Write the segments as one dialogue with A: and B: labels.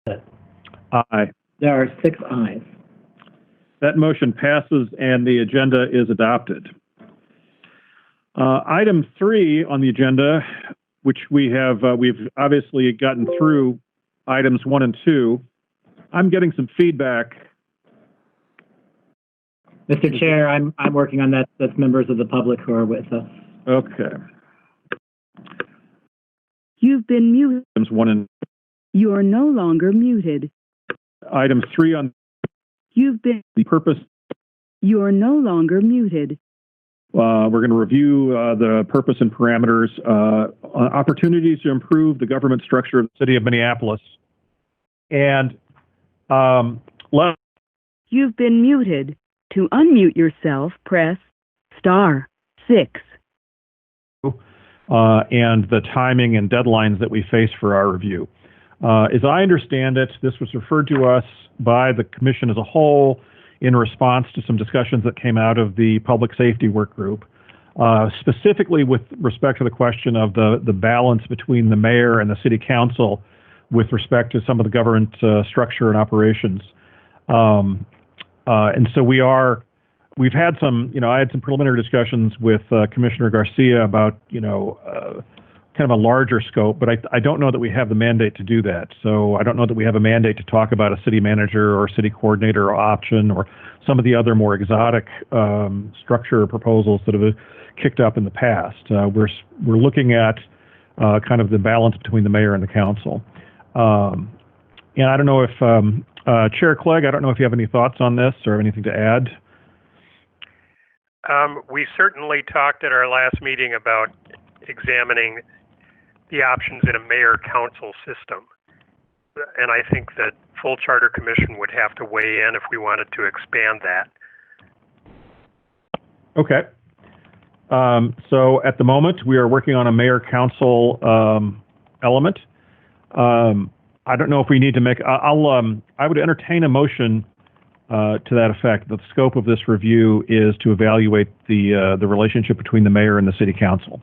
A: Aye.
B: There are 6 ayes.
A: That motion passes and the agenda is adopted. Item 3 on the agenda, which we've obviously gotten through items 1 and 2. I'm getting some feedback.
B: Mr. Chair, I'm working on that. That's members of the public who are with us.
A: Okay.
C: You've been muted.
A: Items 1 and
C: You are no longer muted.
A: item 3 on
C: You've been.
A: the purpose.
C: You are no longer muted.
A: We're going to review the purpose and parameters, opportunities to improve the government structure of the city of Minneapolis. And
C: You've been muted. To unmute yourself, press *6.
A: And the timing and deadlines that we face for our review. As I understand it, this was referred to us by the commission as a whole in response to some discussions that came out of the public safety work group, specifically with respect to the question of the balance between the mayor and the city council with respect to some of the government structure and operations. And so we've had some, I had some preliminary discussions with Commissioner Garcia about, kind of a larger scope, but I don't know that we have the mandate to do that. So I don't know that we have a mandate to talk about a city manager or city coordinator option or some of the other more exotic structure proposals that have kicked up in the past. We're looking at kind of the balance between the mayor and the council. And I don't know if, Chair Clegg, I don't know if you have any thoughts on this or anything to add.
D: We certainly talked at our last meeting about examining the options in a mayor-council system. And I think that full charter commission would have to weigh in if we wanted to expand that.
A: Okay. So at the moment, we are working on a mayor-council element. I don't know if we need to make, I would entertain a motion to that effect. The scope of this review is to evaluate the relationship between the mayor and the city council.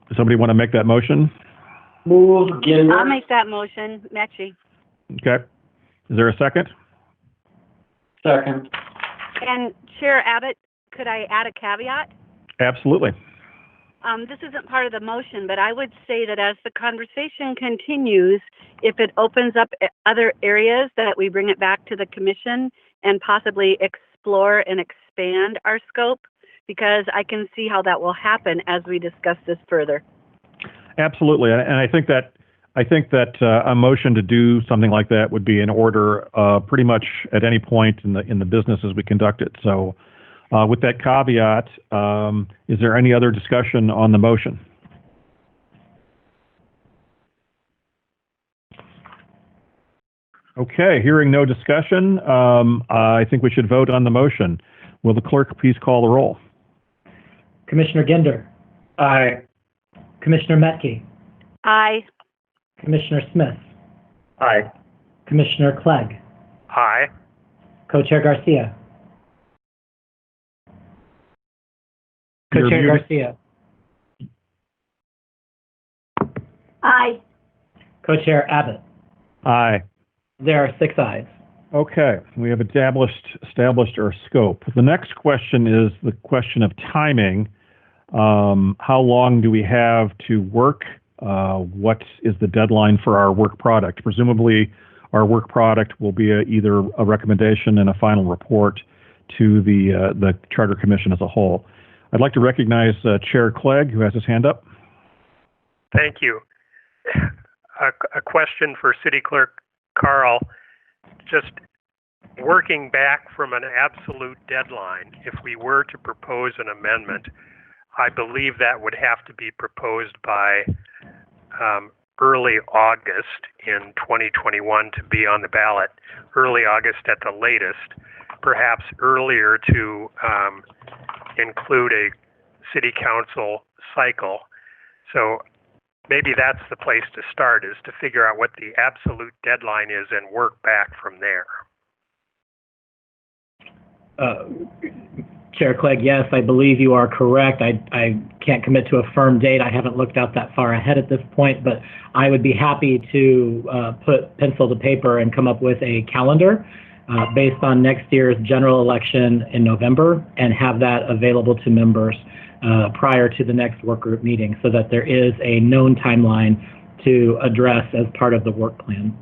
A: Does somebody want to make that motion?
B: Move, Ginder.
E: I'll make that motion. Mechie.
A: Okay. Is there a second?
B: Second.
E: And Chair Abbott, could I add a caveat?
A: Absolutely.
E: This isn't part of the motion, but I would say that as the conversation continues, if it opens up other areas, that we bring it back to the commission and possibly explore and expand our scope, because I can see how that will happen as we discuss this further. Absolutely, and I think that a motion to do something like that would be in order pretty much at any point in the business as we conduct it. So, with that caveat, is there any other discussion on the motion? Okay, hearing no discussion, I think we should vote on the motion. Will the clerk please call the roll?
B: Commissioner Ginder. Aye. Commissioner Metke.
E: Aye.
B: Commissioner Smith.
D: Aye.
B: Commissioner Clegg.
D: Aye.
B: Co-Chair Garcia. Co-Chair Garcia.
E: Aye.
B: Co-Chair Abbott.
A: Aye.
B: There are 6 ayes.
A: Okay, we have established our scope. The next question is the question of timing. How long do we have to work? What is the deadline for our work product? Presumably, our work product will be either a recommendation and a final report to the Charter Commission as a whole. I'd like to recognize Chair Clegg, who has his hand up.
D: Thank you. A question for City Clerk Carl. Just working back from an absolute deadline, if we were to propose an amendment, I believe that would have to be proposed by early August in 2021 to be on the ballot, early August at the latest, perhaps earlier to include a city council cycle. So maybe that's the place to start, is to figure out what the absolute deadline is and work back from there.
B: Chair Clegg, yes, I believe you are correct. I can't commit to a firm date. I haven't looked out that far ahead at this point, but I would be happy to put pencil to paper and come up with a calendar based on next year's general election in November and have that available to members prior to the next work group meeting so that there is a known timeline to address as part of the work plan.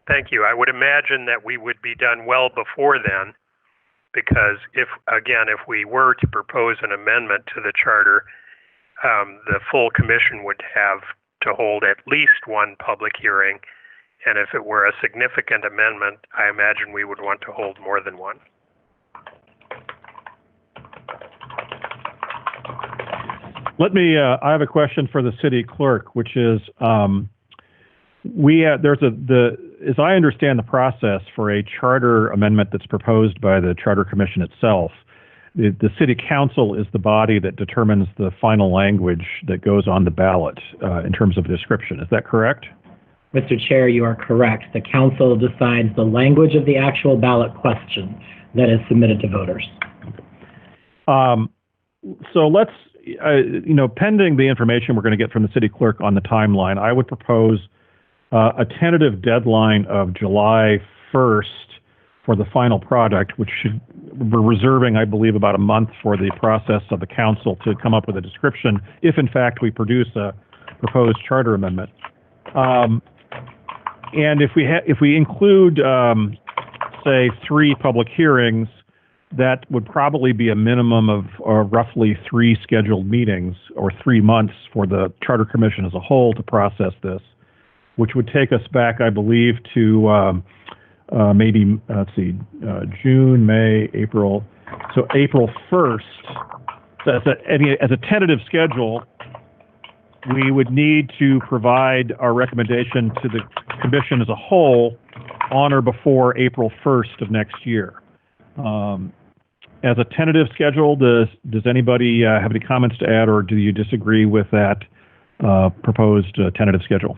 D: Thank you. I would imagine that we would be done well before then, because if we were to propose an amendment to the charter, the full commission would have to hold at least one public hearing, and if it were a significant amendment, I imagine we would want to hold more than one.
A: I have a question for the city clerk, which is, as I understand the process for a charter amendment that's proposed by the Charter Commission itself, the city council is the body that determines the final language that goes on the ballot in terms of description. Is that correct?
B: Mr. Chair, you are correct. The council decides the language of the actual ballot question that is submitted to voters.
A: So let's, pending the information we're going to get from the city clerk on the timeline, I would propose a tentative deadline of July 1st for the final product, which we're reserving, I believe, about a month for the process of the council to come up with a description, if in fact we produce a proposed charter amendment. And if we include, say, 3 public hearings, that would probably be a minimum of roughly 3 scheduled meetings or 3 months for the Charter Commission as a whole to process this, which would take us back, I believe, to maybe, June, May, April. So April 1st, as a tentative schedule, we would need to provide our recommendation to the Commission as a whole on or before April 1st of next year. As a tentative schedule, does anybody have any comments to add, or do you disagree with that proposed tentative schedule?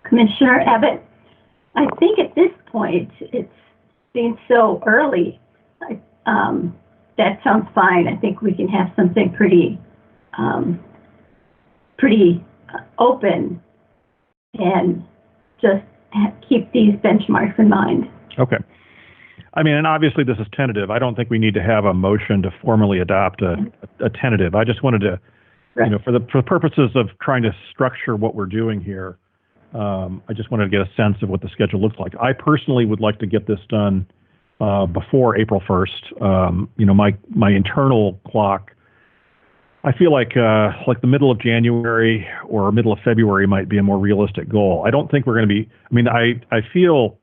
F: Commissioner Abbott, I think at this point it's being so early. That sounds fine. I think we can have something pretty open and just keep these benchmarks in mind.
A: Okay. I mean, and obviously this is tentative. I don't think we need to have a motion to formally adopt a tentative. I just wanted to,
F: right,
A: for the purposes of trying to structure what we're doing here, I just wanted to get a sense of what the schedule looks like. I personally would like to get this done before April 1st. My internal clock, I feel like the middle of January or middle of February might be a more realistic goal. I don't think we're going to be, I feel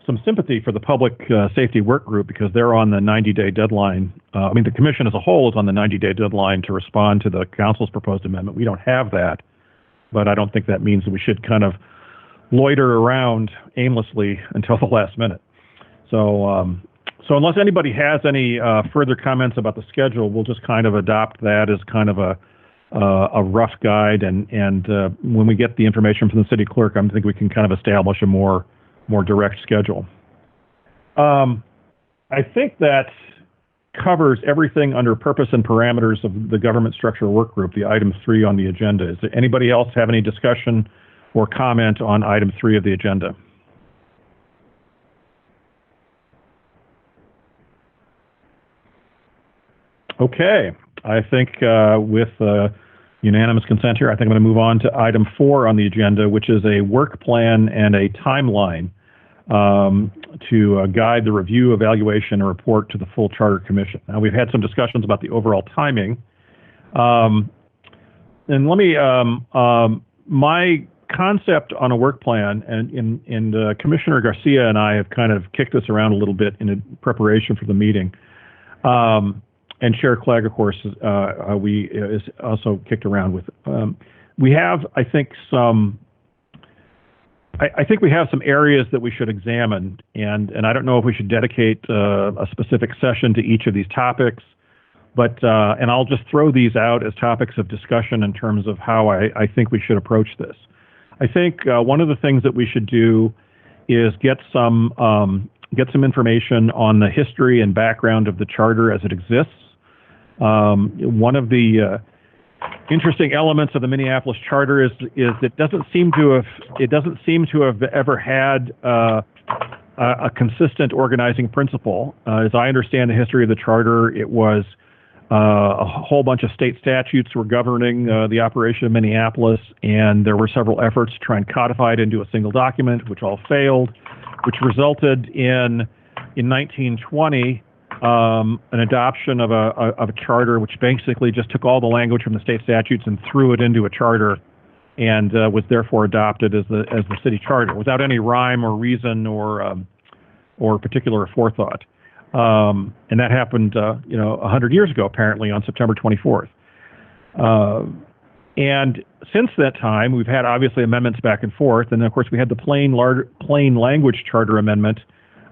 A: some sympathy for the public safety work group because they're on the 90-day deadline. The commission as a whole is on the 90-day deadline to respond to the council's proposed amendment. We don't have that, but I don't think that means that we should kind of loiter around aimlessly until the last minute. So unless anybody has any further comments about the schedule, we'll just kind of adopt that as kind of a rough guide. And when we get the information from the city clerk, I think we can kind of establish a more direct schedule. I think that covers everything under purpose and parameters of the government structure work group, the item 3 on the agenda. Does anybody else have any discussion or comment on item 3 of the agenda? Okay, I think with unanimous consent here, I think I'm going to move on to item 4 on the agenda, which is a work plan and a timeline to guide the review, evaluation, and report to the full Charter Commission. Now, we've had some discussions about the overall timing. And let me, my concept on a work plan, and Commissioner Garcia and I have kind of kicked this around a little bit in preparation for the meeting. And Chair Clegg, of course, is also kicked around with. We have, I think, we have some areas that we should examine, and I don't know if we should dedicate a specific session to each of these topics, but and I'll just throw these out as topics of discussion in terms of how I think we should approach this. I think one of the things that we should do is get some get some information on the history and background of the charter as it exists. One of the interesting elements of the Minneapolis Charter is it doesn't seem to have ever had a consistent organizing principle. As I understand the history of the charter, it was a whole bunch of state statutes were governing the operation of Minneapolis, and there were several efforts to try and codify it into a single document, which all failed, which resulted in 1920 an adoption of a charter, which basically just took all the language from the state statutes and threw it into a charter, and was therefore adopted as the city charter without any rhyme or reason or particular forethought. And that happened, 100 years ago, apparently, on September 24th. And since that time, we've had obviously amendments back and forth, and of course we had the plain language charter amendment.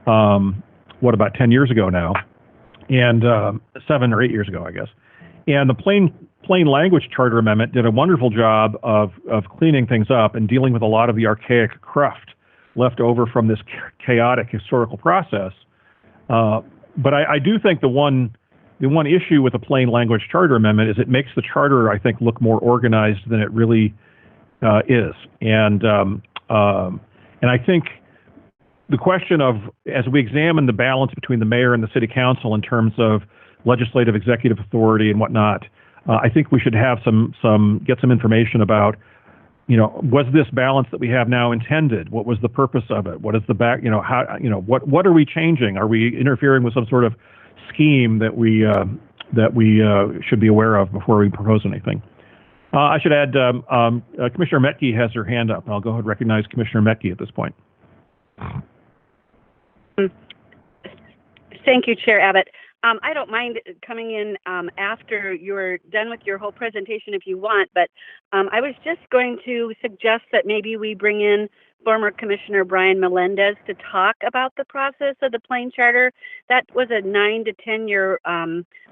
A: About 10 years ago now, and 7 or 8 years ago, I guess. And the plain language charter amendment did a wonderful job of cleaning things up and dealing with a lot of the archaic cruft left over from this chaotic historical process. But I do think the one issue with the plain language charter amendment is it makes the charter, I think, look more organized than it really is. And I think the question of, as we examine the balance between the mayor and the city council in terms of legislative, executive authority and whatnot, I think we should have get some information about, was this balance that we have now intended? What was the purpose of it? What is the what are we changing? Are we interfering with some sort of scheme that we should be aware of before we propose anything? I should add, Commissioner Metke has her hand up. I'll go ahead and recognize Commissioner Metke at this point.
E: Thank you, Chair Abbott. I don't mind coming in after you're done with your whole presentation if you want, but I was just going to suggest that maybe we bring in former Commissioner Brian Melendez to talk about the process of the Plain Charter. That was a 9 to 10 year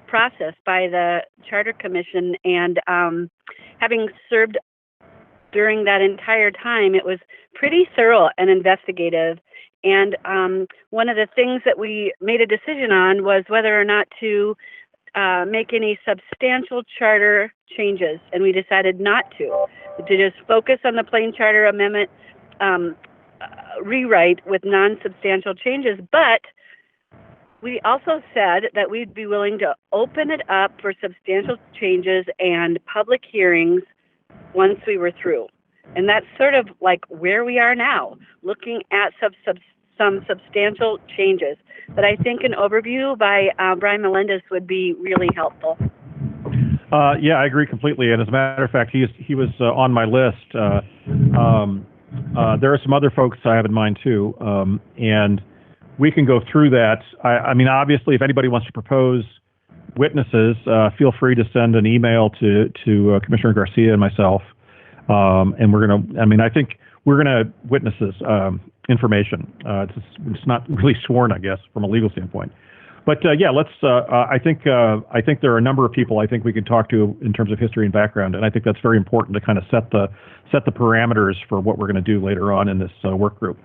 E: process by the Charter Commission, and having served during that entire time, it was pretty thorough and investigative. And one of the things that we made a decision on was whether or not to make any substantial charter changes, and we decided not to just focus on the Plain Charter Amendment rewrite with non-substantial changes. But we also said that we'd be willing to open it up for substantial changes and public hearings once we were through. And that's sort of like where we are now, looking at some substantial changes. But I think an overview by Brian Melendez would be really helpful.
A: Yeah, I agree completely. And as a matter of fact, he was on my list. There are some other folks I have in mind too, and we can go through that. I mean, obviously, if anybody wants to propose witnesses, feel free to send an email to Commissioner Garcia and myself. And I think we're gonna witnesses information. It's not really sworn, I guess, from a legal standpoint. But yeah, let's. I think there are a number of people I think we could talk to in terms of history and background, and I think that's very important to kind of set the parameters for what we're going to do later on in this work group.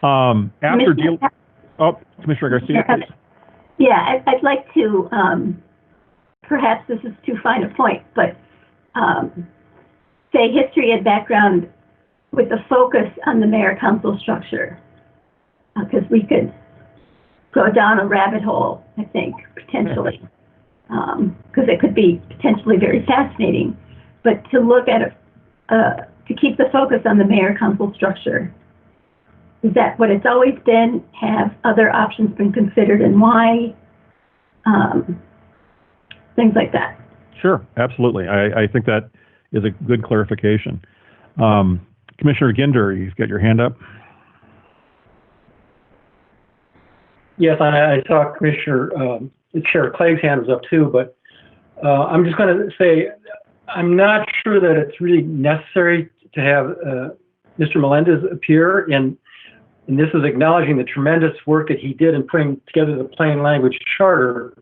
A: Commissioner Garcia, please.
F: Yeah, I'd like to. Perhaps this is too fine a point, but say history and background with a focus on the mayor-council structure, because we could go down a rabbit hole, I think, potentially, because it could be potentially very fascinating. But to look at to keep the focus on the mayor-council structure, is that what it's always been? Have other options been considered, and why? Things like that.
A: Sure, absolutely. I think that is a good clarification. Commissioner Ginder, you've got your hand up.
G: Yes, I saw Commissioner Chair Clegg's hand was up too, but I'm just going to say I'm not sure that it's really necessary to have Mr. Melendez appear, and this is acknowledging the tremendous work that he did in putting together the plain language charter.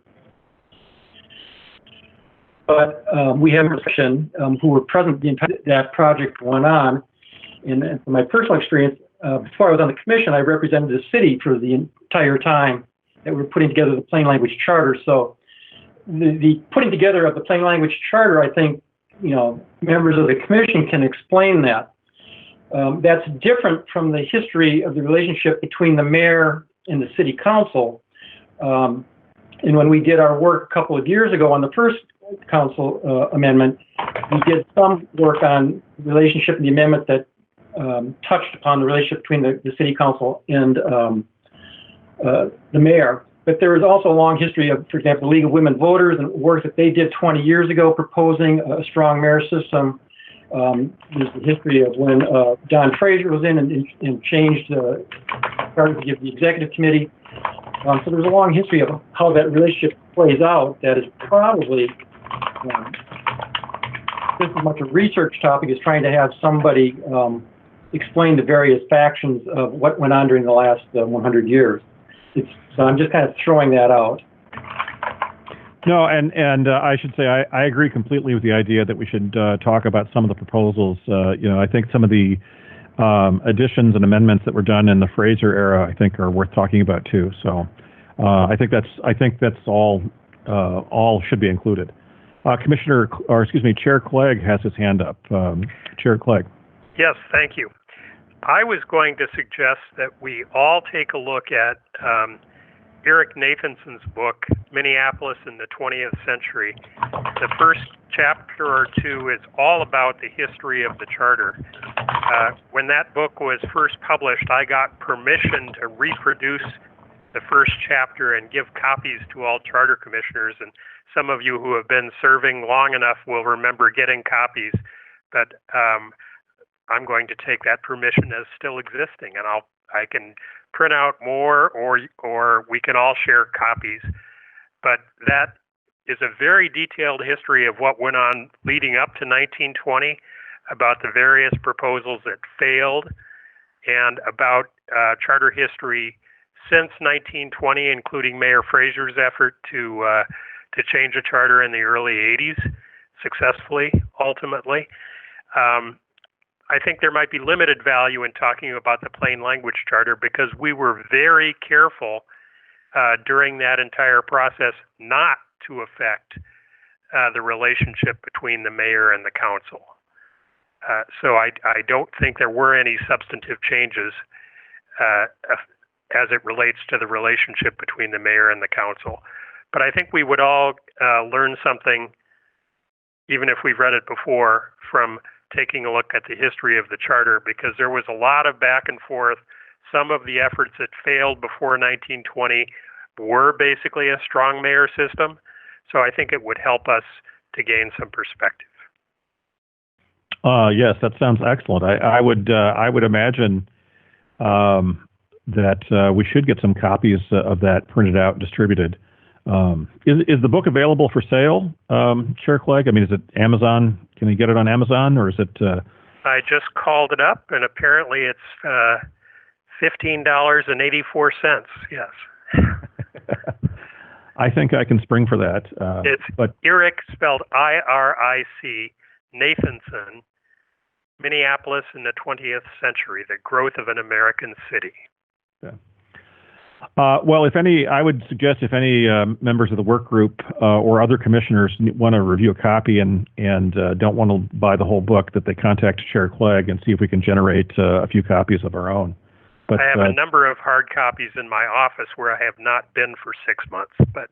G: But we have a person who were present the entire that project went on, and from my personal experience, before I was on the commission, I represented the city for the entire time that we were putting together the plain language charter. So the putting together of the plain language charter, I think, members of the commission can explain that. That's different from the history of the relationship between the mayor and the city council. And when we did our work a couple of years ago on the first council amendment, we did some work on the relationship and the amendment that touched upon the relationship between the city council and the mayor. But there is also a long history of, for example, the League of Women Voters and work that they did 20 years ago proposing a strong mayor system. There's the history of when Don Fraser was in and changed the charter to give the executive committee. So there's a long history of how that relationship plays out that is probably just as much a research topic as trying to have somebody explain the various factions of what went on during the last 100 years. So I'm just kind of throwing that out.
A: No, and I should say I agree completely with the idea that we should talk about some of the proposals. I think some of the additions and amendments that were done in the Fraser era, I think, are worth talking about too. So I think that's all should be included. Chair Clegg has his hand up. Chair Clegg.
D: Yes, thank you. I was going to suggest that we all take a look at Eric Nathanson's book, Minneapolis in the 20th Century. The first chapter or two is all about the history of the charter. When that book was first published, I got permission to reproduce the first chapter and give copies to all charter commissioners. And some of you who have been serving long enough will remember getting copies. But I'm going to take that permission as still existing, and I can print out more, or we can all share copies. But that is a very detailed history of what went on leading up to 1920, about the various proposals that failed, and about charter history since 1920, including Mayor Fraser's effort to change the charter in the early 80s successfully, ultimately. I think there might be limited value in talking about the plain language charter because we were very careful during that entire process not to affect the relationship between the mayor and the council. So I don't think there were any substantive changes as it relates to the relationship between the mayor and the council. But I think we would all learn something, even if we've read it before, from taking a look at the history of the charter, because there was a lot of back and forth. Some of the efforts that failed before 1920 were basically a strong mayor system. So I think it would help us to gain some perspective.
A: Yes, that sounds excellent. I would imagine that we should get some copies of that printed out and distributed. Is the book available for sale, Chair Clegg? I mean, is it Amazon? Can you get it on Amazon, or is it?
D: I just called it up, and apparently it's $15.84. Yes.
A: I think I can spring for that.
D: It's Eric, spelled I-R-I-C, Nathanson, Minneapolis in the 20th Century: The Growth of an American City.
A: Yeah. Well, I would suggest if any members of the work group or other commissioners want to review a copy and don't want to buy the whole book, that they contact Chair Clegg and see if we can generate a few copies of our own. But
D: I have a number of hard copies in my office where I have not been for 6 months. But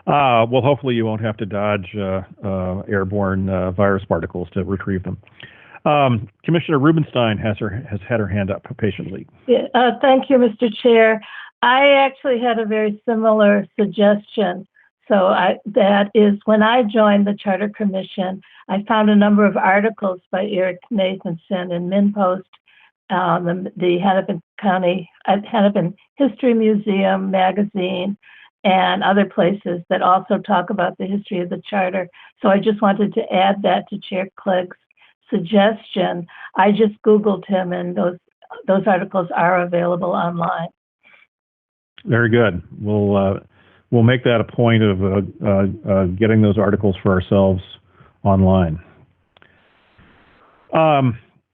A: well, hopefully you won't have to dodge airborne virus particles to retrieve them. Commissioner Rubenstein has had her hand up patiently.
H: Yeah, thank you, Mr. Chair. I actually had a very similar suggestion. So that is, when I joined the Charter Commission, I found a number of articles by Eric Nathanson in MinPost, the Hennepin History Museum magazine, and other places that also talk about the history of the Charter. So I just wanted to add that to Chair Clegg's suggestion. I just Googled him, and those articles are available online.
A: Very good. We'll make that a point of getting those articles for ourselves online.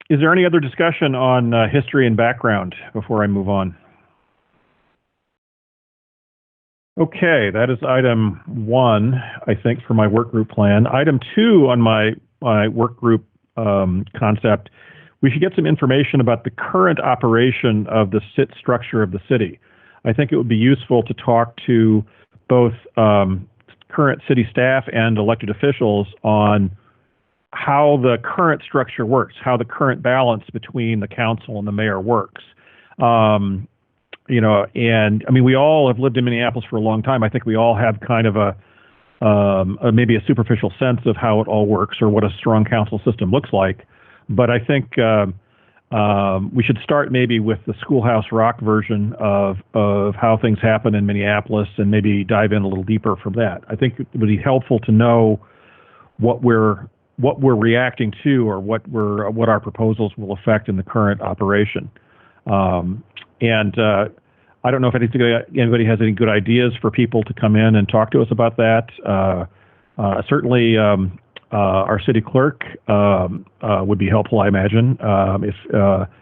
A: Is there any other discussion on history and background before I move on? Okay, that is item 1, I think, for my work group plan. Item 2 on my work group concept, we should get some information about the current operation of the SIT structure of the city. I think it would be useful to talk to both current city staff and elected officials on how the current structure works, how the current balance between the council and the mayor works. You know, and I mean, we all have lived in Minneapolis for a long time. I think we all have kind of maybe a superficial sense of how it all works or what a strong council system looks like. But I think we should start maybe with the Schoolhouse Rock version of how things happen in Minneapolis and maybe dive in a little deeper from that. I think it would be helpful to know what we're reacting to or what our proposals will affect in the current operation. I don't know if anybody has any good ideas for people to come in and talk to us about that. Certainly, our city clerk would be helpful, I imagine, if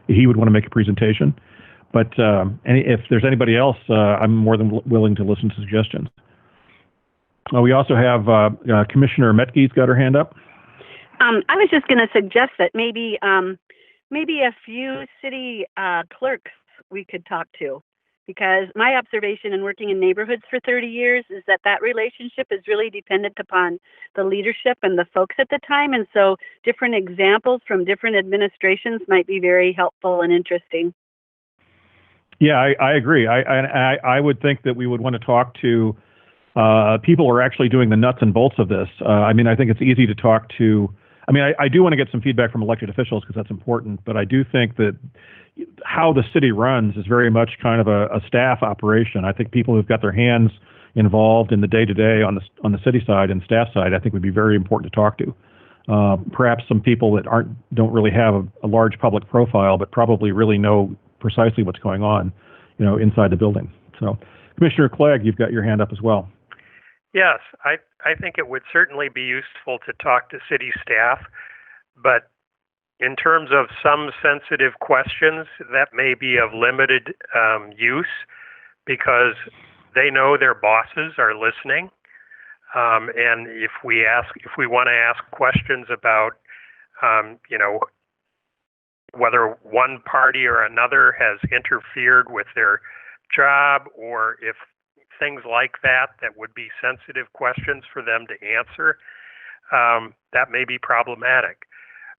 A: he would want to make a presentation. But if there's anybody else, I'm more than willing to listen to suggestions. We also have Commissioner Metke's got her hand up.
E: I was just going to suggest that maybe a few city clerks we could talk to, because my observation in working in neighborhoods for 30 years is that relationship is really dependent upon the leadership and the folks at the time. And so different examples from different administrations might be very helpful and interesting.
A: Yeah, I agree. I would think that we would want to talk to people who are actually doing the nuts and bolts of this. I mean, I think it's easy to talk to. I mean, I do want to get some feedback from elected officials because that's important, but I do think that how the city runs is very much kind of a staff operation. I think people who've got their hands involved in the day-to-day on the city side and staff side, I think would be very important to talk to. Perhaps some people that don't really have a large public profile, but probably really know precisely what's going on, you know, inside the building. So, Commissioner Clegg, you've got your hand up as well.
D: Yes, I think it would certainly be useful to talk to city staff, but in terms of some sensitive questions, that may be of limited use because they know their bosses are listening. And if we want to ask questions about, you know, whether one party or another has interfered with their job, or if things like that would be sensitive questions for them to answer, that may be problematic.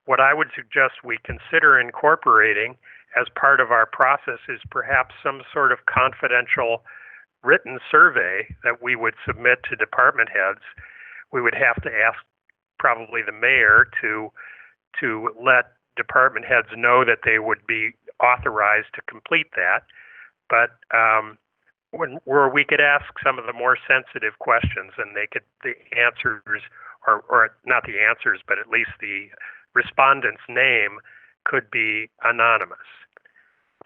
D: What I would suggest we consider incorporating as part of our process is perhaps some sort of confidential written survey that we would submit to department heads. We would have to ask probably the mayor to let department heads know that they would be authorized to complete that. But where we could ask some of the more sensitive questions, and the answers, or not the answers, but at least the respondent's name could be anonymous.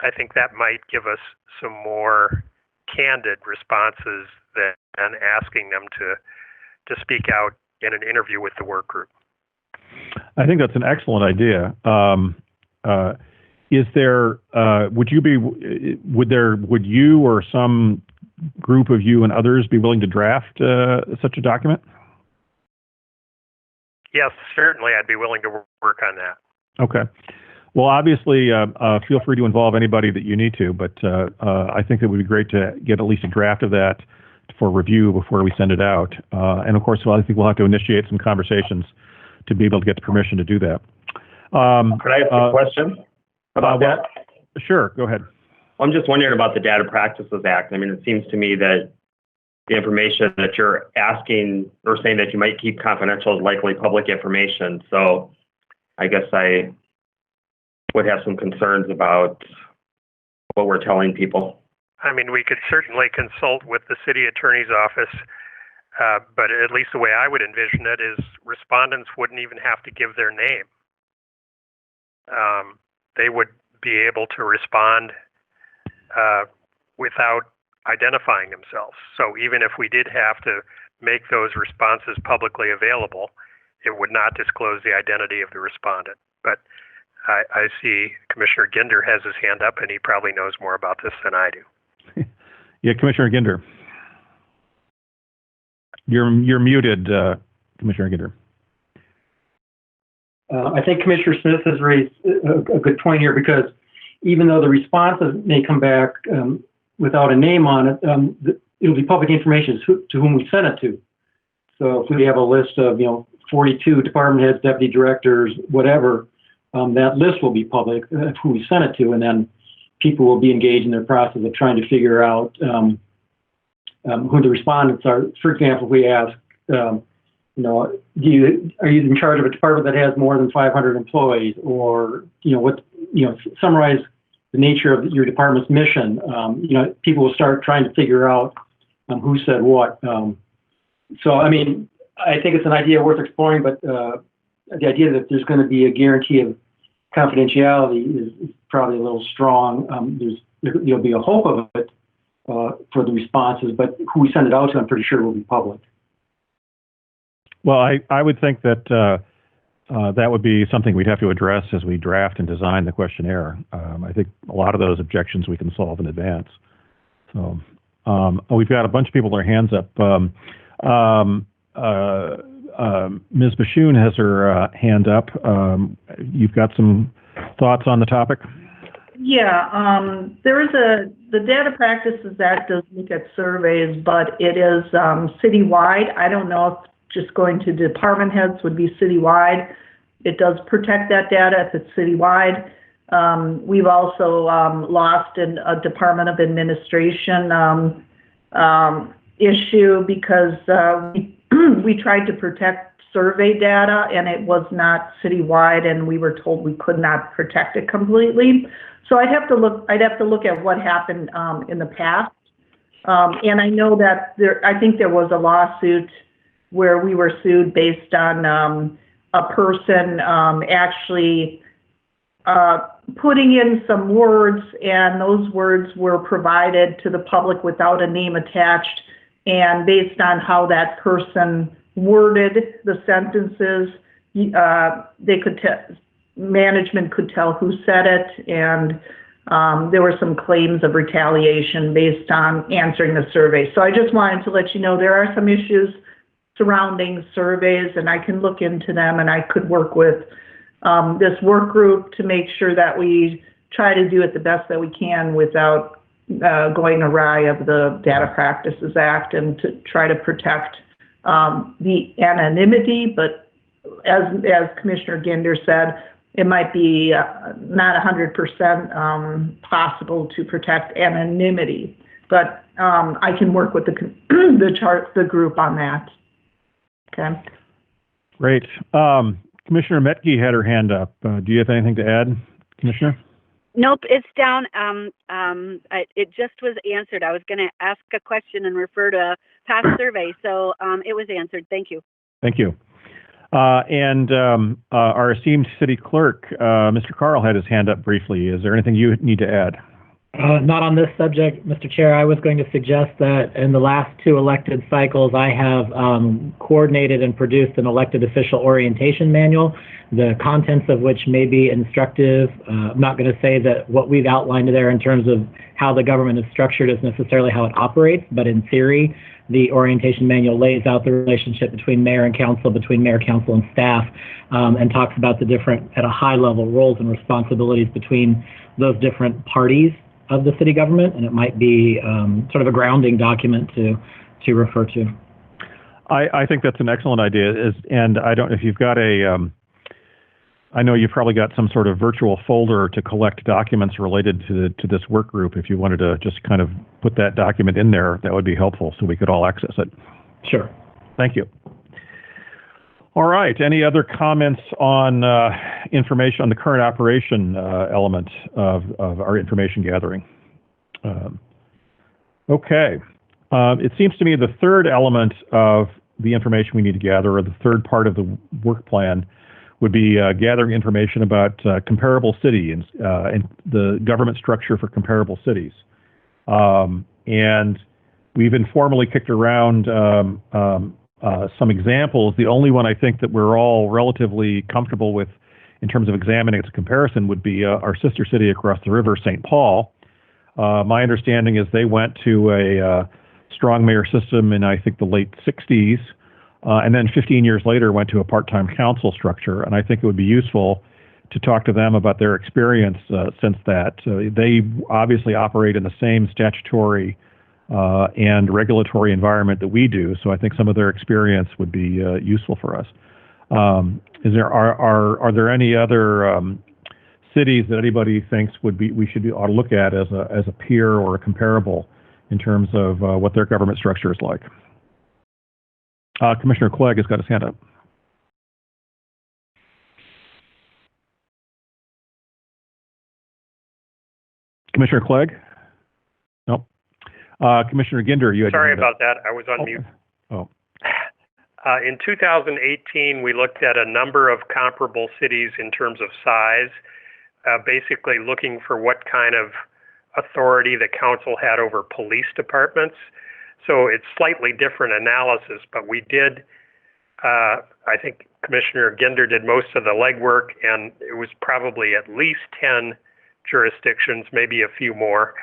D: I think that might give us some more candid responses than asking them to speak out in an interview with the work group.
A: I think that's an excellent idea. Is there? Would you or some group of you and others be willing to draft such a document?
D: Yes, certainly. I'd be willing to work on that.
A: Okay. Well, obviously, feel free to involve anybody that you need to, but I think it would be great to get at least a draft of that for review before we send it out. And of course, I think we'll have to initiate some conversations to be able to get the permission to do that.
I: Could I ask a question about that?
A: Sure, go ahead.
I: I'm just wondering about the Data Practices Act. I mean, it seems to me that the information that you're asking or saying that you might keep confidential is likely public information. So I guess I would have some concerns about what we're telling people.
D: I mean, we could certainly consult with the city attorney's office, but at least the way I would envision it is respondents wouldn't even have to give their name. They would be able to respond without identifying themselves. So even if we did have to make those responses publicly available, it would not disclose the identity of the respondent. But I see Commissioner Ginder has his hand up, and he probably knows more about this than I do.
A: Yeah, Commissioner Ginder. You're muted, Commissioner Ginder.
G: I think Commissioner Smith has raised a good point here, because even though the responses may come back without a name on it, it'll be public information to whom we sent it to. So if we have a list of 42 department heads, deputy directors, whatever, that list will be public of who we sent it to, and then people will be engaged in their process of trying to figure out who the respondents are. For example, if we ask, are you in charge of a department that has more than 500 employees, or summarize the nature of your department's mission. People will start trying to figure out who said what. So, I mean, I think it's an idea worth exploring, but the idea that there's going to be a guarantee of confidentiality is probably a little strong. There'll be a hope of it for the responses, but who we send it out to, I'm pretty sure will be public.
A: Well, I would think that that would be something we'd have to address as we draft and design the questionnaire. I think a lot of those objections we can solve in advance. So we've got a bunch of people with their hands up. Ms. Bashoon has her hand up. You've got some thoughts on the topic?
J: Yeah, the Data Practices Act does look at surveys, but it is citywide. I don't know if just going to department heads would be citywide. It does protect that data if it's citywide. We've also lost in a Department of Administration issue because we tried to protect survey data and it was not citywide, and we were told we could not protect it completely. So I'd have to look at what happened in the past. And I know that I think there was a lawsuit where we were sued based on a person actually putting in some words, and those words were provided to the public without a name attached, and based on how that person worded the sentences, management could tell who said it, and there were some claims of retaliation based on answering the survey. So I just wanted to let you know there are some issues surrounding surveys, and I can look into them, and I could work with this work group to make sure that we try to do it the best that we can without going awry of the Data Practices Act, and to try to protect the anonymity. But as Commissioner Ginder said, it might be not 100% possible to protect anonymity, but I can work with the group on that. Okay.
A: Great. Commissioner Metke had her hand up. Do you have anything to add, Commissioner?
E: Nope, it's down. It just was answered. I was going to ask a question and refer to a past survey, so it was answered. Thank you.
A: Thank you. And our esteemed city clerk, Mr. Carl, had his hand up briefly. Is there anything you need to add?
B: Not on this subject, Mr. Chair. I was going to suggest that in the last 2 elected cycles, I have coordinated and produced an elected official orientation manual, the contents of which may be instructive. I'm not going to say that what we've outlined there in terms of how the government is structured is necessarily how it operates, but in theory, the orientation manual lays out the relationship between mayor and council, between mayor, council, and staff, and talks about the different, at a high level, roles and responsibilities between those different parties of the city government, and it might be sort of a grounding document to refer to.
A: I think that's an excellent idea. And I don't know if you've got I know you've probably got some sort of virtual folder to collect documents related to this work group. If you wanted to just kind of put that document in there, that would be helpful so we could all access it.
B: Sure.
A: Thank you. All right. Any other comments on information on the current operation element of our information gathering? Okay. It seems to me the third element of the information we need to gather, or the third part of the work plan, would be gathering information about comparable cities and the government structure for comparable cities. And we've informally kicked around some examples. The only one I think that we're all relatively comfortable with in terms of examining its comparison would be our sister city across the river, St. Paul. My understanding is they went to a strong mayor system in, I think, the late 60s, and then 15 years later went to a part-time council structure. And I think it would be useful to talk to them about their experience since that. They obviously operate in the same statutory and regulatory environment that we do, so I think some of their experience would be useful for us. Are there any other cities that anybody thinks ought to look at as a peer or a comparable in terms of what their government structure is like? Commissioner Clegg has got his hand up. Commissioner Clegg? Nope. Commissioner Ginder, you had
D: Sorry about that. I was on mute.
A: Oh.
D: In 2018, we looked at a number of comparable cities in terms of size, basically looking for what kind of authority the council had over police departments. So it's slightly different analysis, but we did, I think Commissioner Ginder did most of the legwork, and it was probably at least 10 jurisdictions, maybe a few more.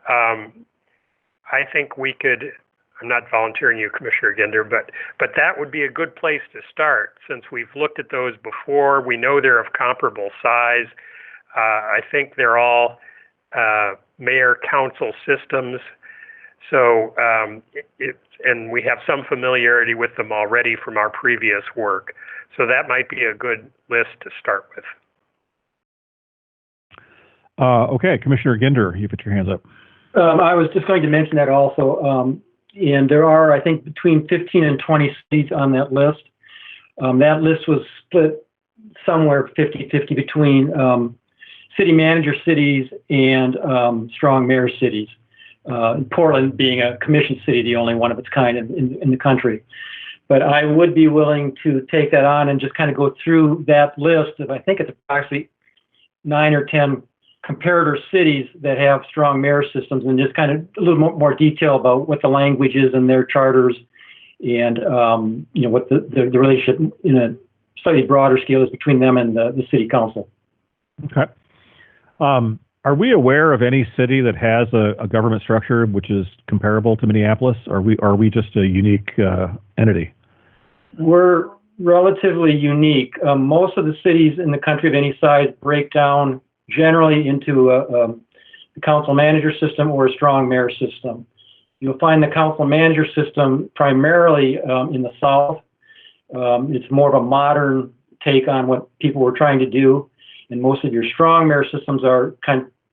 D: I think we could, I'm not volunteering you, Commissioner Ginder, but that would be a good place to start since we've looked at those before. We know they're of comparable size. I think they're all mayor council systems. So, and we have some familiarity with them already from our previous work. So that might be a good list to start with.
A: Okay, Commissioner Ginder, you put your hands up.
G: I was just going to mention that also. And there are, I think, between 15 and 20 cities on that list. That list was split somewhere 50-50 between city manager cities and strong mayor cities. Portland being a commission city, the only one of its kind in the country. But I would be willing to take that on and just kind of go through that list of, I think it's actually 9 or 10 comparator cities that have strong mayor systems, and just kind of a little more detail about what the language is in their charters and what the relationship in a slightly broader scale is between them and the city council.
A: Okay. Are we aware of any city that has a government structure which is comparable to Minneapolis? Or are we just a unique entity? We're
G: relatively unique. Most of the cities in the country of any size break down generally into a council manager system or a strong mayor system. You'll find the council manager system primarily in the South. It's more of a modern take on what people were trying to do. And most of your strong mayor systems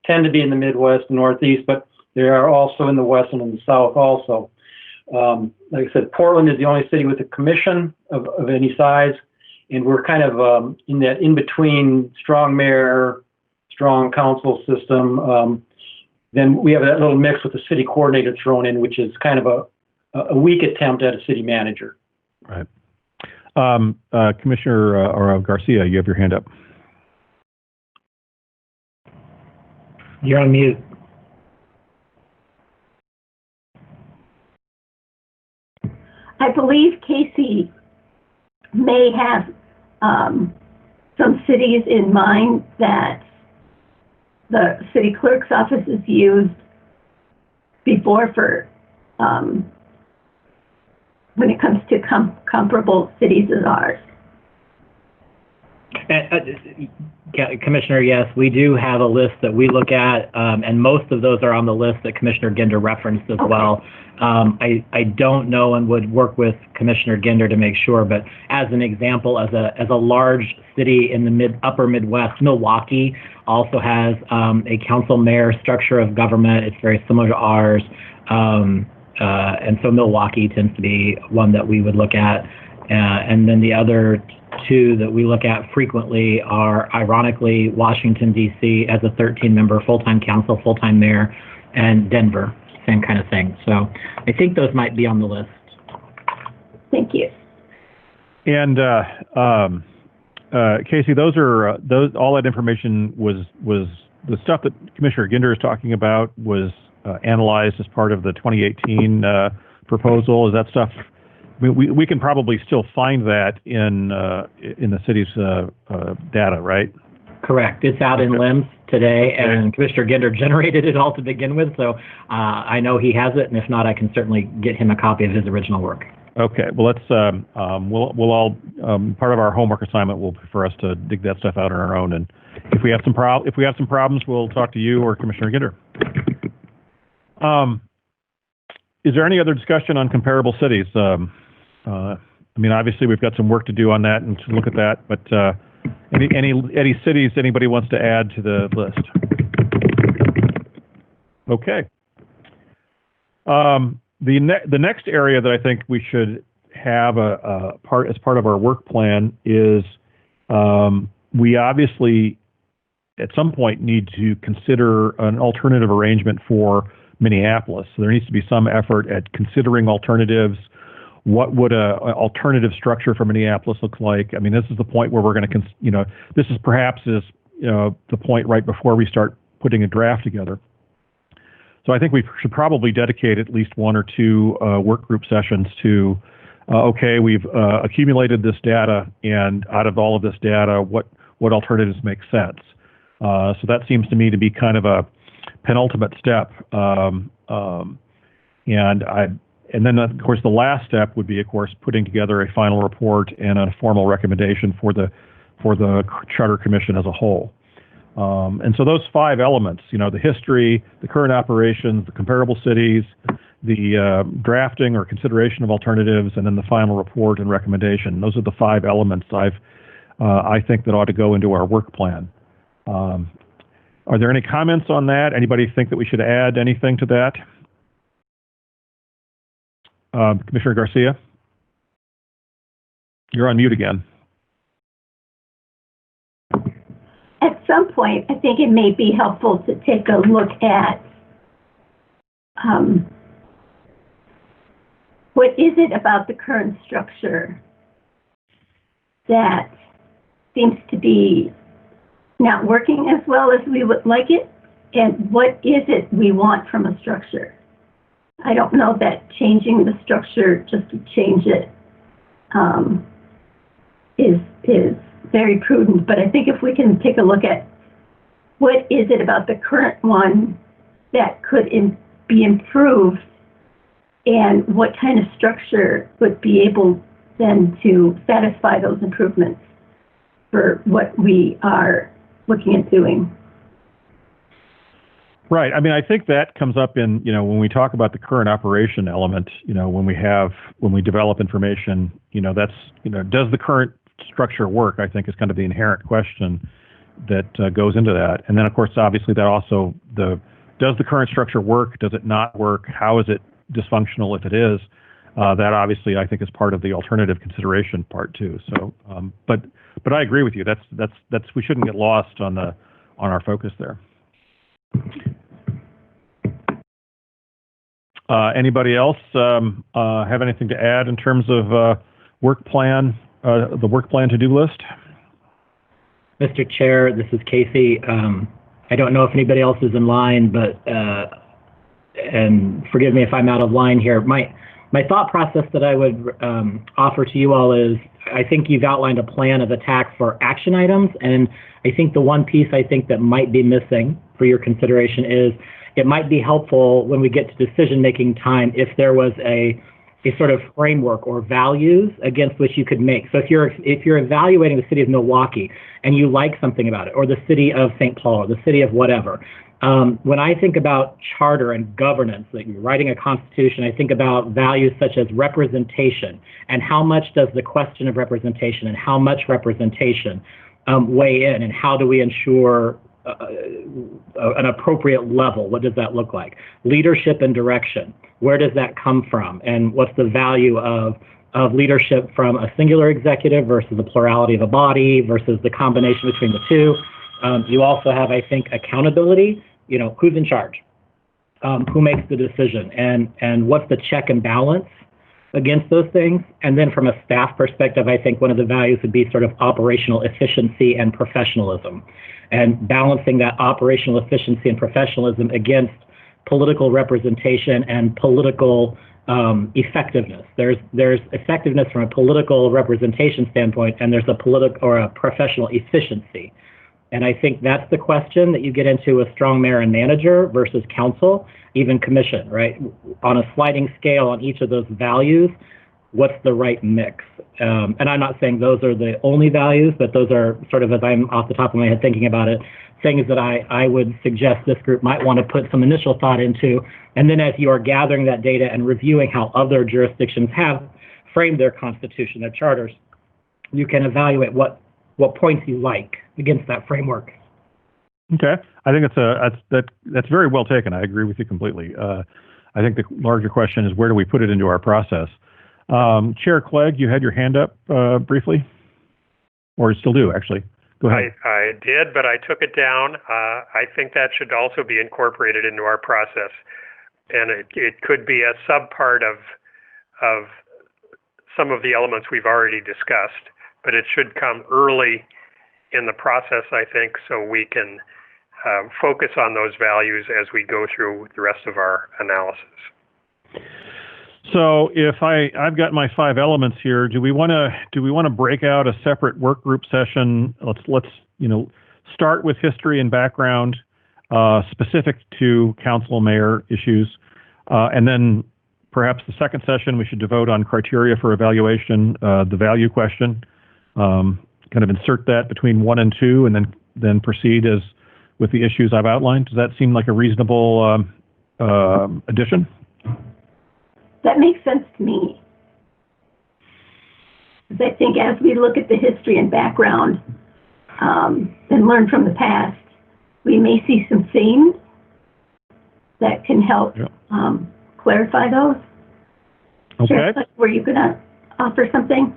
G: tend to be in the Midwest and Northeast, but they are also in the West and in the South also. Like I said, Portland is the only city with a commission of any size, and we're kind of in that in-between strong mayor, strong council system. Then we have that little mix with the city coordinator thrown in, which is kind of a weak attempt at a city manager.
A: Right. Commissioner Garcia, you have your hand up.
B: You're on mute.
F: I believe Casey may have some cities in mind that the city clerk's office has used before for when it comes to comparable cities as ours.
B: Commissioner, yes, we do have a list that we look at, and most of those are on the list that Commissioner Ginder referenced as well. I don't know and would work with Commissioner Ginder to make sure, but as an example, as a large city in the upper Midwest, Milwaukee also has a council mayor structure of government. It's very similar to ours, and so Milwaukee tends to be one that we would look at, and then the other two that we look at frequently are, ironically, Washington, D.C. as a 13-member full-time council, full-time mayor, and Denver, same kind of thing. So I think those might be on the list.
F: Thank you.
A: And Casey, those all that information was the stuff that Commissioner Ginder is talking about was analyzed as part of the 2018 proposal. Is that stuff we can probably still find that in the city's data, right?
B: Correct. It's out in LIMS today, and Commissioner Ginder generated it all to begin with, so I know he has it, and if not, I can certainly get him a copy of his original work.
A: Okay. Well, let's we'll all part of our homework assignment will be for us to dig that stuff out on our own, and if we have some problems, we'll talk to you or Commissioner Ginder. Is there any other discussion on comparable cities? I mean, obviously we've got some work to do on that and to look at that, but any cities anybody wants to add to the list? Okay. The next area that I think we should have as part of our work plan is we obviously at some point need to consider an alternative arrangement for Minneapolis. So there needs to be some effort at considering alternatives. What would a alternative structure for Minneapolis look like? I mean, this is the point where we're going to, this is perhaps the point right before we start putting a draft together. So I think we should probably dedicate at least one or two work group sessions to, okay, we've accumulated this data, and out of all of this data, what alternatives make sense? So that seems to me to be kind of a penultimate step. And then, of course, the last step would be, of course, putting together a final report and a formal recommendation for the Charter Commission as a whole. And so those 5 elements, the history, the current operations, the comparable cities, the drafting or consideration of alternatives, and then the final report and recommendation. Those are the 5 elements I think that ought to go into our work plan. Are there any comments on that? Anybody think that we should add anything to that? Commissioner Garcia? You're on mute again.
F: At some point, I think it may be helpful to take a look at what is it about the current structure that seems to be not working as well as we would like it, and what is it we want from a structure? I don't know that changing the structure just to change it is very prudent, but I think if we can take a look at what is it about the current one that could be improved, and what kind of structure would be able then to satisfy those improvements for what we are looking at doing.
A: Right. I mean, I think that comes up in, when we talk about the current operation element, when we develop information, that's, does the current structure work, I think is kind of the inherent question that goes into that. And then, of course, obviously that also, does the current structure work? Does it not work? How is it dysfunctional if it is? That obviously I think is part of the alternative consideration part too. So, but I agree with you. That's we shouldn't get lost on our focus there. Anybody else have anything to add in terms of work plan, the work plan to-do list?
B: Mr. Chair, this is Casey. I don't know if anybody else is in line, but and forgive me if I'm out of line here. My thought process that I would offer to you all is, I think you've outlined a plan of attack for action items, and I think the one piece I think that might be missing for your consideration is it might be helpful when we get to decision-making time if there was a sort of framework or values against which you could make. So if you're evaluating the city of Milwaukee and you like something about it, or the city of St. Paul, or the city of whatever, when I think about charter and governance, like writing a constitution, I think about values such as representation, and how much does the question of representation and how much representation weigh in, and how do we ensure an appropriate level? What does that look like? Leadership and direction, where does that come from? And what's the value of leadership from a singular executive versus the plurality of a body versus the combination between the two? You also have, I think, accountability. Who's in charge? Who makes the decision? And what's the check and balance against those things? And then from a staff perspective, I think one of the values would be sort of operational efficiency and professionalism, and balancing that operational efficiency and professionalism against political representation and political effectiveness. There's effectiveness from a political representation standpoint, and there's a political or a professional efficiency. And I think that's the question that you get into with strong mayor and manager versus council, even commission, right? On a sliding scale on each of those values, what's the right mix? And I'm not saying those are the only values, but those are sort of, as I'm off the top of my head thinking about it, things that I would suggest this group might want to put some initial thought into. And then as you are gathering that data and reviewing how other jurisdictions have framed their constitution, their charters, you can evaluate what points you like against that framework.
A: Okay, I think that's very well taken. I agree with you completely. I think the larger question is, where do we put it into our process? Chair Clegg, you had your hand up briefly, or still do, actually. Go ahead.
D: I did, but I took it down. I think that should also be incorporated into our process, and it could be a subpart of some of the elements we've already discussed, but it should come early in the process, I think, so we can focus on those values as we go through the rest of our analysis.
A: So if I've got my 5 elements here, do we want to break out a separate work group session? Let's start with history and background specific to council mayor issues, and then perhaps the second session we should devote on criteria for evaluation, the value question. Kind of insert that between 1 and 2, and then proceed as with the issues I've outlined. Does that seem like a reasonable addition?
F: That makes sense to me. I think as we look at the history and background and learn from the past, we may see some themes that can help clarify those.
A: Okay.
F: Chair, were you going to offer something?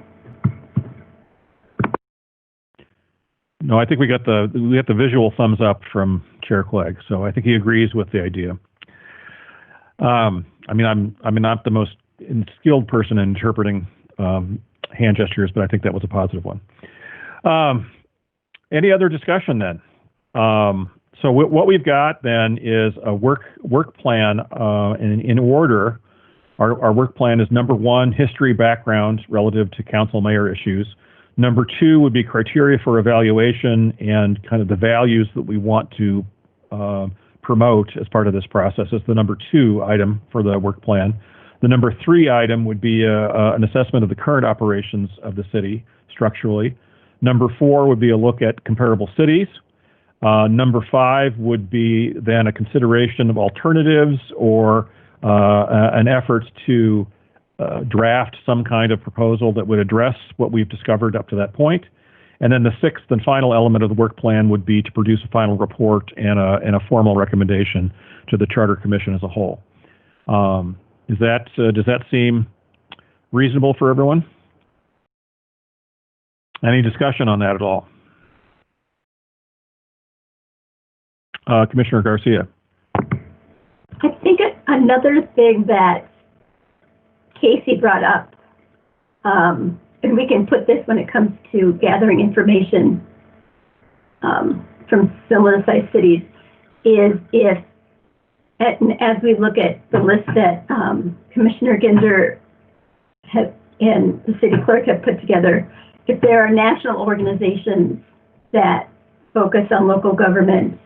A: No, I think we got the visual thumbs up from Chair Clegg, so I think he agrees with the idea. I mean, I'm not the most skilled person in interpreting hand gestures, but I think that was a positive one. Any other discussion then? So what we've got then is a work plan in order. Our work plan is number 1, history background relative to council mayor issues. Number 2 would be criteria for evaluation and kind of the values that we want to promote as part of this process. Is the number 2 item for the work plan. The number 3 item would be an assessment of the current operations of the city structurally. Number 4 would be a look at comparable cities. Number 5 would be then a consideration of alternatives or an effort to draft some kind of proposal that would address what we've discovered up to that point. And then the 6th and final element of the work plan would be to produce a final report and a formal recommendation to the Charter Commission as a whole. Does that seem reasonable for everyone? Any discussion on that at all? Commissioner Garcia.
F: I think another thing that Casey brought up, and we can put this when it comes to gathering information from similar sized cities, is as we look at the list that Commissioner Ginder and the city clerk have put together, if there are national organizations that focus on local governments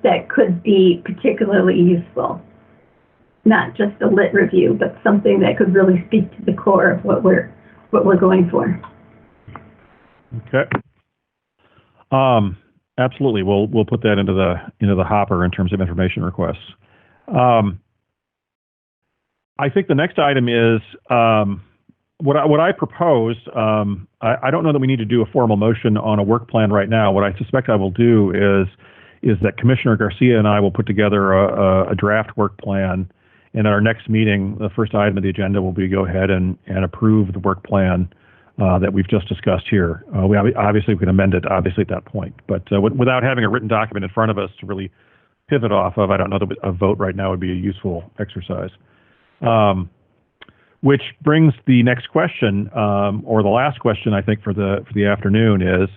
F: that could be particularly useful, not just a lit review, but something that could really speak to the core of what we're going for.
A: Okay. Absolutely. We'll put that into the hopper in terms of information requests. I think the next item is what I proposed. I don't know that we need to do a formal motion on a work plan right now. What I suspect I will do is that Commissioner Garcia and I will put together a draft work plan. And at our next meeting, the first item of the agenda will be to go ahead and approve the work plan that we've just discussed here. We can amend it, obviously, at that point. But without having a written document in front of us to really pivot off of, I don't know that a vote right now would be a useful exercise. Which brings the next question, or the last question, I think, for the afternoon is,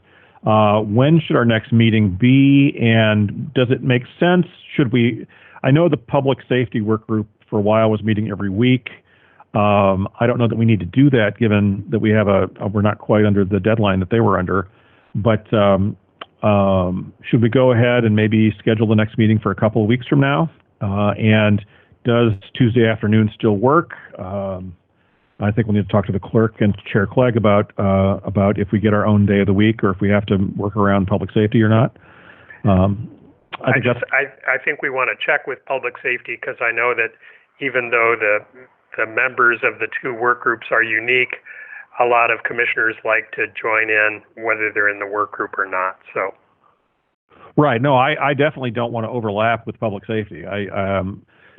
A: when should our next meeting be, and does it make sense? Should we? I know the public safety work group for a while was meeting every week. I don't know that we need to do that, given that we have we're not quite under the deadline that they were under. But should we go ahead and maybe schedule the next meeting for a couple of weeks from now? And does Tuesday afternoon still work? I think we need to talk to the clerk and Chair Clegg about if we get our own day of the week or if we have to work around public safety or not.
D: I think we want to check with public safety, because I know that even though the members of the two work groups are unique, a lot of commissioners like to join in whether they're in the work group or not. So.
A: Right. No, I definitely don't want to overlap with public safety.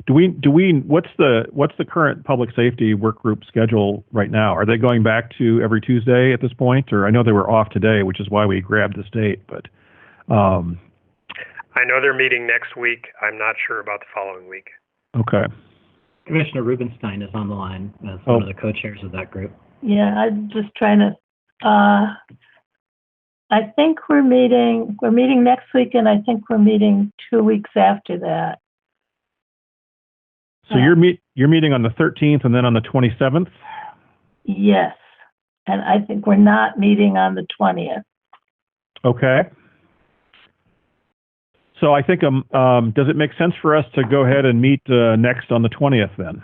A: What's the current public safety work group schedule right now? Are they going back to every Tuesday at this point? Or I know they were off today, which is why we grabbed this date, but.
D: I know they're meeting next week. I'm not sure about the following week.
A: Okay.
B: Commissioner Rubenstein is on the line as one of the co-chairs of that group.
H: Yeah, I'm just trying to, I think we're meeting next week, and I think we're meeting 2 weeks after that.
A: So you're meeting on the 13th and then on the 27th?
H: Yes, and I think we're not meeting on the 20th.
A: Okay. So I think, does it make sense for us to go ahead and meet next on the 20th then?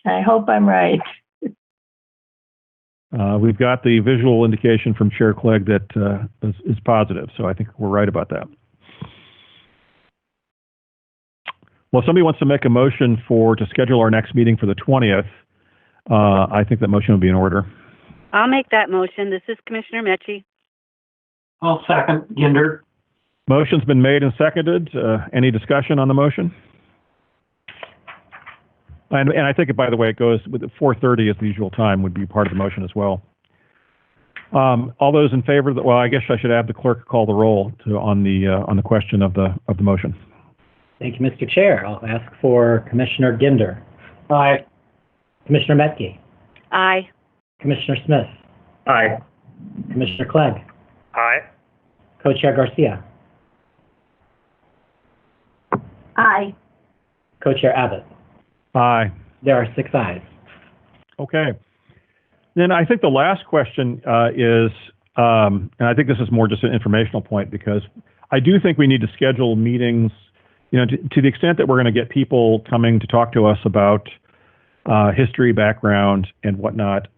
H: I hope I'm right.
A: We've got the visual indication from Chair Clegg that is positive, so I think we're right about that. Well, if somebody wants to make a motion to schedule our next meeting for the 20th, I think that motion will be in order.
E: I'll make that motion. This is Commissioner Mecci.
G: I'll second Ginder.
A: Motion's been made and seconded. Any discussion on the motion? And I think, by the way, it goes with 4:30 as the usual time would be part of the motion as well. All those in favor? Well, I guess I should have the clerk call the roll on the question of the motion.
B: Thank you, Mr. Chair. I'll ask for Commissioner Ginder.
G: Aye.
B: Commissioner Metke.
E: Aye.
B: Commissioner Smith.
I: Aye.
B: Commissioner Clegg.
D: Aye.
B: Co-Chair Garcia.
F: Aye.
B: Co-Chair Abbott.
A: Aye.
B: There are 6 ayes.
A: Okay. Then I think the last question is, and I think this is more just an informational point, because I do think we need to schedule meetings, to the extent that we're going to get people coming to talk to us about history, background, and whatnot.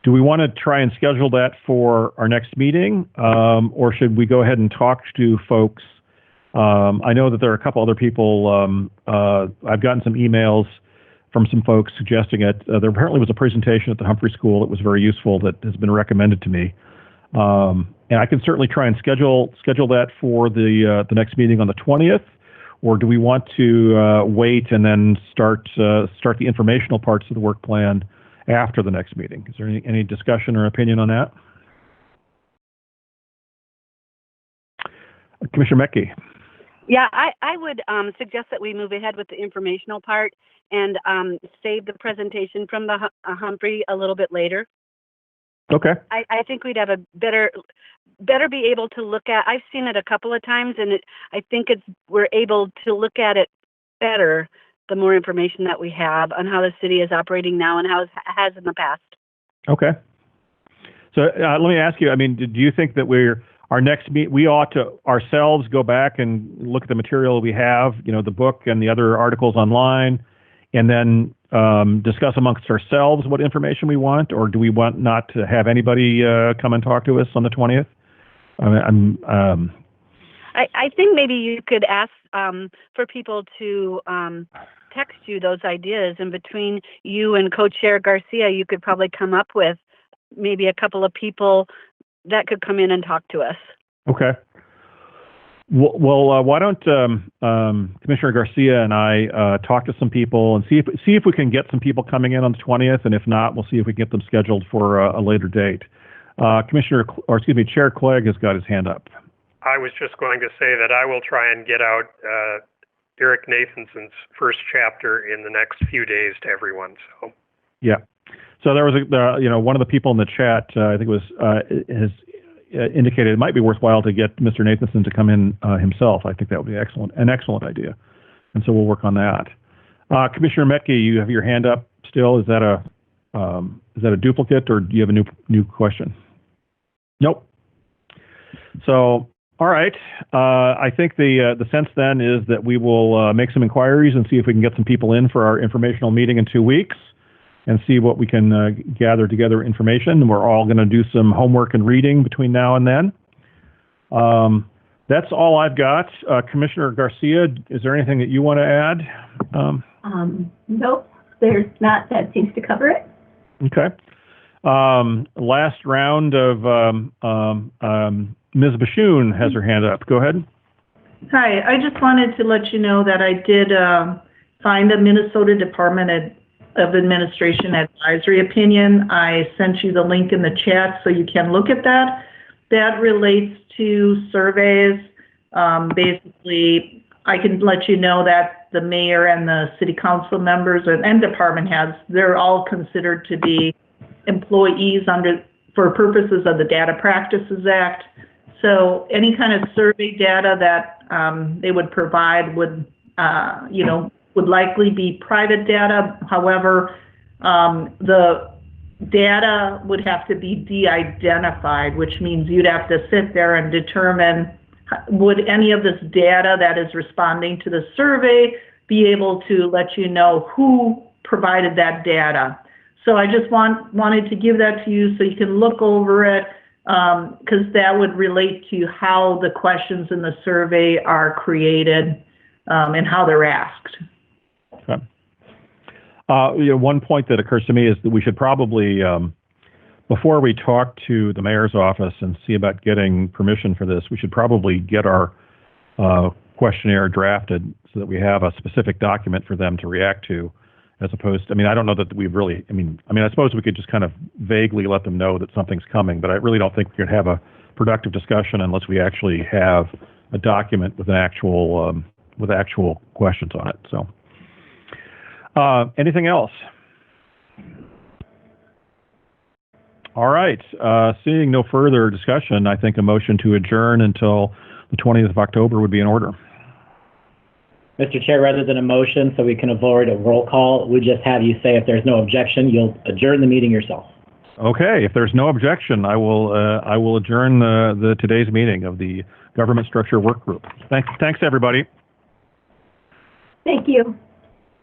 A: Do we want to try and schedule that for our next meeting, or should we go ahead and talk to folks? I know that there are a couple other people. I've gotten some emails from some folks suggesting it. There apparently was a presentation at the Humphrey School that was very useful that has been recommended to me. And I can certainly try and schedule that for the next meeting on the 20th, or do we want to wait and then start the informational parts of the work plan after the next meeting? Is there any discussion or opinion on that? Commissioner Mecke.
E: Yeah, I would suggest that we move ahead with the informational part and save the presentation from the Humphrey a little bit later.
A: Okay.
E: I think we'd have a better be able to look at. I've seen it a couple of times, and I think we're able to look at it better the more information that we have on how the city is operating now and how it has in the past. Okay.
A: So let me ask you, do you think that our next meet, we ought to ourselves go back and look at the material we have, the book and the other articles online, and then discuss amongst ourselves what information we want, or do we want not to have anybody come and talk to us on the 20th?
E: I think maybe you could ask for people to text you those ideas, and between you and Co-Chair Garcia, you could probably come up with maybe a couple of people that could come in and talk to us. Okay. Well, why don't Commissioner Garcia and I talk to some people and see if we can get some people coming in on the 20th, and if not, we'll see if we can get them scheduled for a later date. Chair Clegg has got his hand up.
D: I was just going to say that I will try and get out Eric Nathanson's first chapter in the next few days to everyone. So. Yeah. So there was one of the people in the chat. I think it was
A: indicated it might be worthwhile to get Mr. Nathanson to come in himself. I think that would be an excellent idea. And so we'll work on that. Commissioner Metke, you have your hand up still. Is that a duplicate, or do you have a new question? Nope. So, all right. I think the sense then is that we will make some inquiries and see if we can get some people in for our informational meeting in 2 weeks, and see what we can gather together information. We're all going to do some homework and reading between now and then. That's all I've got. Commissioner Garcia, is there anything that you want to add?
F: Nope, there's not. That seems to cover it.
A: Okay. Last round of Ms. Bashoon has her hand up. Go ahead.
J: Hi, I just wanted to let you know that I did find a Minnesota Department of Administration advisory opinion. I sent you the link in the chat so you can look at that. That relates to surveys. Basically, I can let you know that the mayor and the city council members and department heads, they're all considered to be employees for purposes of the Data Practices Act. So any kind of survey data that they would provide would likely be private data. However, the data would have to be de-identified, which means you'd have to sit there and determine, would any of this data that is responding to the survey be able to let you know who provided that data. So I just wanted to give that to you so you can look over it, because that would relate to how the questions in the survey are created and how they're asked.
A: Okay. One point that occurs to me is that we should probably, before we talk to the mayor's office and see about getting permission for this, we should probably get our questionnaire drafted so that we have a specific document for them to react to, as opposed to, I don't know that we've really, I suppose we could just kind of vaguely let them know that something's coming, but I really don't think we could have a productive discussion unless we actually have a document with an actual, with actual questions on it. So, anything else? All right. Seeing no further discussion, I think a motion to adjourn until the 20th of October would be in order.
B: Mr. Chair, rather than a motion, so we can avoid a roll call, we just have you say if there's no objection, you'll adjourn the meeting yourself.
A: Okay. If there's no objection, I will adjourn the today's meeting of the Government Structure Work Group. Thanks everybody.
F: Thank you.